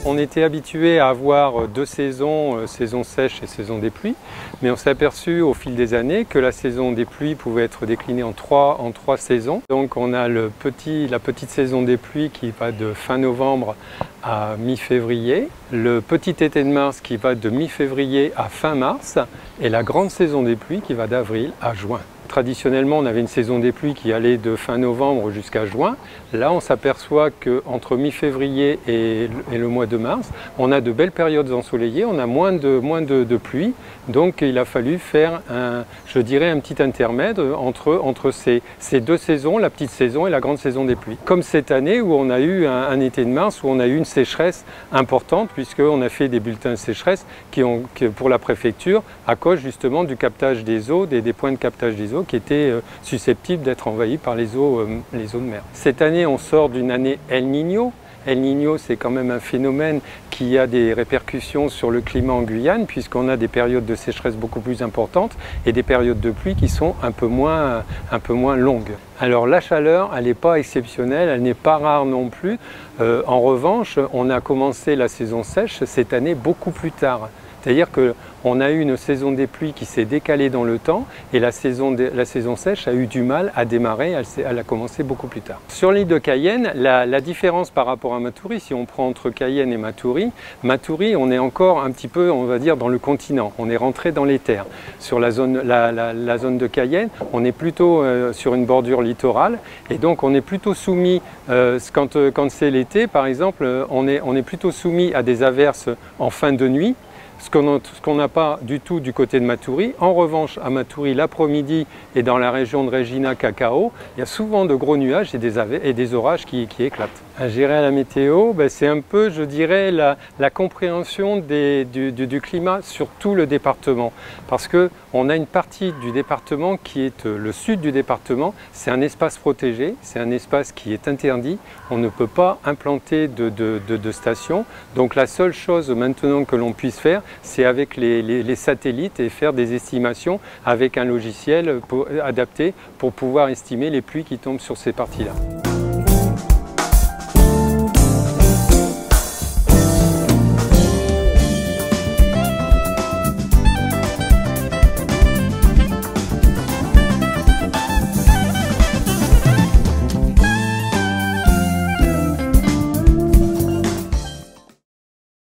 On était habitué à avoir deux saisons, saison sèche et saison des pluies, mais on s'est aperçu au fil des années que la saison des pluies pouvait être déclinée en trois saisons. Donc on a la petite saison des pluies qui va de fin novembre à mi-février, le petit été de mars qui va de mi-février à fin mars, et la grande saison des pluies qui va d'avril à juin. Traditionnellement, on avait une saison des pluies qui allait de fin novembre jusqu'à juin. Là, on s'aperçoit qu'entre mi-février et le mois de mars, on a de belles périodes ensoleillées, on a moins de pluie. Donc, il a fallu faire un petit intermède entre ces deux saisons, la petite saison et la grande saison des pluies. Comme cette année où on a eu un été de mars où on a eu une sécheresse importante, puisqu'on a fait des bulletins de sécheresse pour la préfecture à cause justement du captage des eaux, des points de captage des eaux qui étaient susceptibles d'être envahis par les eaux de mer. Cette année, on sort d'une année El Niño. El Niño, c'est quand même un phénomène qui a des répercussions sur le climat en Guyane, puisqu'on a des périodes de sécheresse beaucoup plus importantes et des périodes de pluie qui sont un peu moins longues. Alors la chaleur, elle n'est pas exceptionnelle, elle n'est pas rare non plus. En revanche, on a commencé la saison sèche cette année beaucoup plus tard. C'est-à-dire qu'on a eu une saison des pluies qui s'est décalée dans le temps et la saison sèche a eu du mal à démarrer, elle a commencé beaucoup plus tard. Sur l'île de Cayenne, la différence par rapport à Maturi, si on prend entre Cayenne et Maturi, on est encore un petit peu, on va dire, dans le continent, on est rentré dans les terres. Sur la zone de Cayenne, on est plutôt sur une bordure littorale et donc on est plutôt soumis, quand c'est l'été par exemple, on est plutôt soumis à des averses en fin de nuit. Ce qu'on n'a pas du tout du côté de Maturi. En revanche, à Maturi, l'après-midi et dans la région de Regina Cacao, il y a souvent de gros nuages et des orages qui éclatent. À gérer à la météo, c'est un peu, je dirais, la compréhension du climat sur tout le département. Parce qu'on a une partie du département qui est le sud du département, c'est un espace protégé, c'est un espace qui est interdit. On ne peut pas implanter de station. Donc la seule chose maintenant que l'on puisse faire, c'est avec les satellites et faire des estimations avec un logiciel adapté pour pouvoir estimer les pluies qui tombent sur ces parties-là.